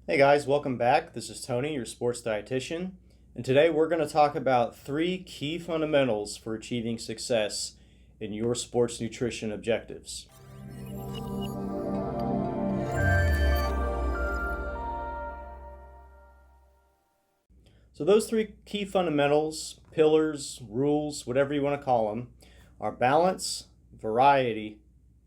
Hey guys, welcome back. This is Tony, your sports dietitian, and today we're going to talk about 3 key fundamentals for achieving success in your sports nutrition objectives. So those 3 key fundamentals, pillars, rules, whatever you want to call them, are balance, variety,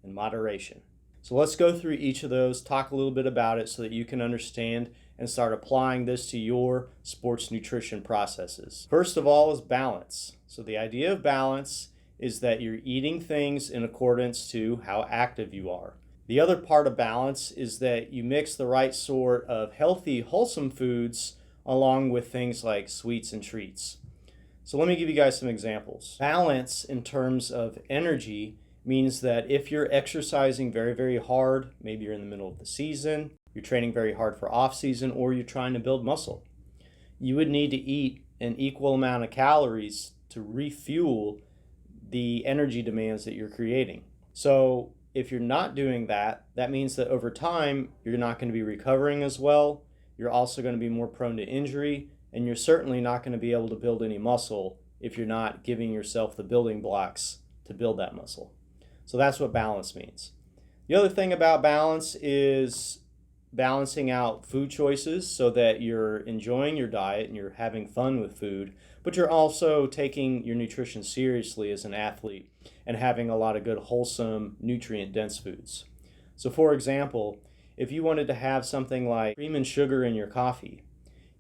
and moderation. So let's go through each of those, talk a little bit about it so that you can understand and start applying this to your sports nutrition processes. First of all is balance. So the idea of balance is that you're eating things in accordance to how active you are. The other part of balance is that you mix the right sort of healthy, wholesome foods along with things like sweets and treats. So let me give you guys some examples. Balance in terms of energy means that if you're exercising very, very hard, maybe you're in the middle of the season, you're training very hard for off season, or you're trying to build muscle, you would need to eat an equal amount of calories to refuel the energy demands that you're creating. So if you're not doing that, that means that over time, you're not going to be recovering as well. You're also going to be more prone to injury, and you're certainly not going to be able to build any muscle if you're not giving yourself the building blocks to build that muscle. So that's what balance means. The other thing about balance is balancing out food choices so that you're enjoying your diet and you're having fun with food, but you're also taking your nutrition seriously as an athlete and having a lot of good, wholesome, nutrient-dense foods. So for example, if you wanted to have something like cream and sugar in your coffee,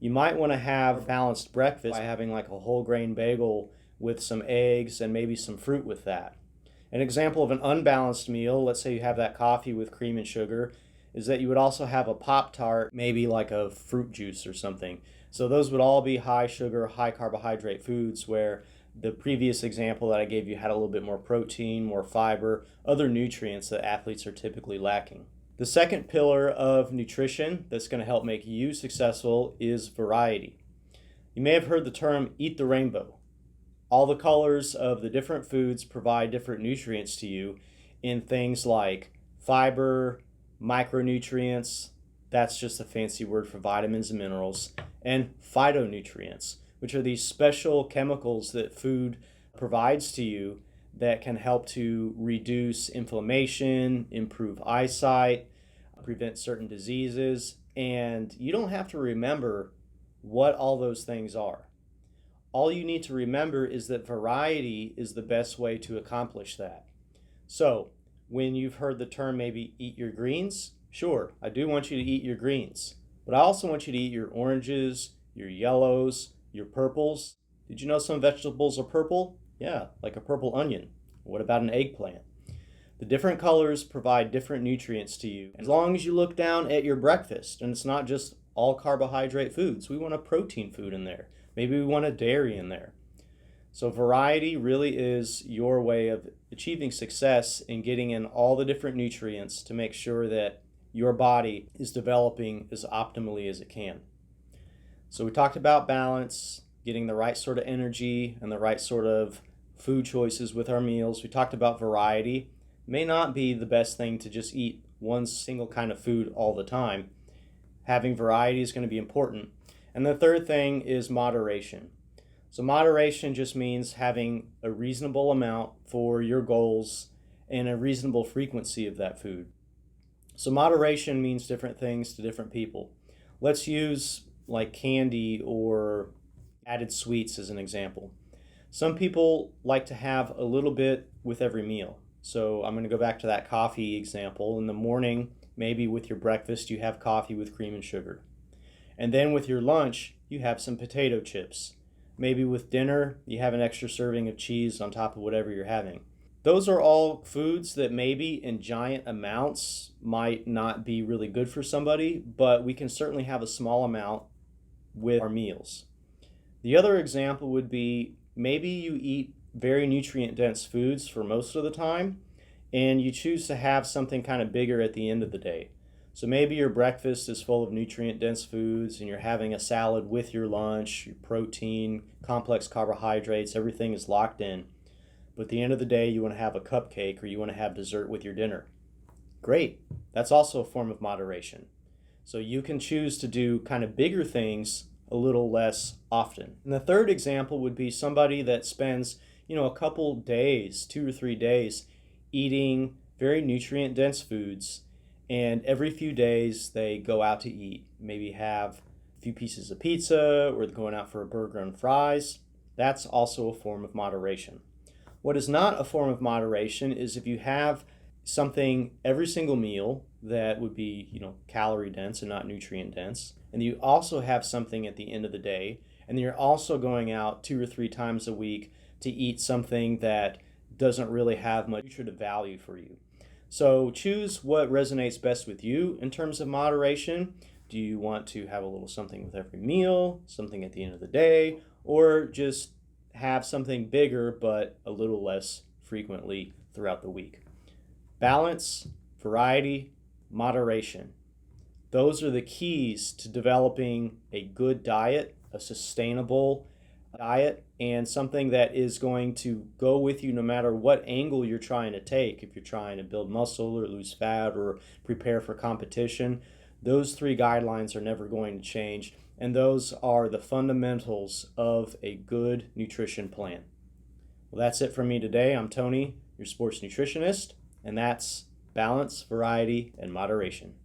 you might want to have a balanced breakfast by having like a whole grain bagel with some eggs and maybe some fruit with that. An example of an unbalanced meal, let's say you have that coffee with cream and sugar, is that you would also have a Pop-Tart, maybe like a fruit juice or something. So those would all be high sugar, high carbohydrate foods where the previous example that I gave you had a little bit more protein, more fiber, other nutrients that athletes are typically lacking. The second pillar of nutrition that's going to help make you successful is variety. You may have heard the term eat the rainbow. All the colors of the different foods provide different nutrients to you in things like fiber, micronutrients, that's just a fancy word for vitamins and minerals, and phytonutrients, which are these special chemicals that food provides to you that can help to reduce inflammation, improve eyesight, prevent certain diseases, and you don't have to remember what all those things are. All you need to remember is that variety is the best way to accomplish that. So, when you've heard the term maybe eat your greens, sure, I do want you to eat your greens, but I also want you to eat your oranges, your yellows, your purples. Did you know some vegetables are purple? Yeah, like a purple onion. What about an eggplant? The different colors provide different nutrients to you. As long as you look down at your breakfast, and it's not just all carbohydrate foods, we want a protein food in there. Maybe we want a dairy in there. So variety really is your way of achieving success in getting in all the different nutrients to make sure that your body is developing as optimally as it can. So we talked about balance, getting the right sort of energy and the right sort of food choices with our meals. We talked about variety. It may not be the best thing to just eat one single kind of food all the time. Having variety is going to be important. And the third thing is moderation. So moderation just means having a reasonable amount for your goals and a reasonable frequency of that food. So moderation means different things to different people. Let's use like candy or added sweets as an example. Some people like to have a little bit with every meal. So I'm going to go back to that coffee example. In the morning, maybe with your breakfast, you have coffee with cream and sugar. And then with your lunch, you have some potato chips. Maybe with dinner, you have an extra serving of cheese on top of whatever you're having. Those are all foods that maybe in giant amounts might not be really good for somebody, but we can certainly have a small amount with our meals. The other example would be maybe you eat very nutrient-dense foods for most of the time, and you choose to have something kind of bigger at the end of the day. So maybe your breakfast is full of nutrient-dense foods and you're having a salad with your lunch, your protein, complex carbohydrates, everything is locked in. But at the end of the day, you want to have a cupcake or you want to have dessert with your dinner. Great. That's also a form of moderation. So you can choose to do kind of bigger things a little less often. And the third example would be somebody that spends, a couple days, 2 or 3 days, eating very nutrient dense foods, and every few days they go out to eat, maybe have a few pieces of pizza or they're going out for a burger and fries. That's also a form of moderation. What is not a form of moderation is if you have something every single meal that would be, calorie dense and not nutrient dense, and you also have something at the end of the day, and you're also going out 2 or 3 times a week to eat something that doesn't really have much nutritive value for you. So choose what resonates best with you in terms of moderation. Do you want to have a little something with every meal, something at the end of the day, or just have something bigger but a little less frequently throughout the week? Balance, variety, moderation. Those are the keys to developing a good diet, a sustainable diet, and something that is going to go with you no matter what angle you're trying to take. If you're trying to build muscle or lose fat or prepare for competition, those 3 guidelines are never going to change, and those are the fundamentals of a good nutrition plan. Well, that's it from me today. I'm Tony, your sports nutritionist, and that's balance, variety, and moderation.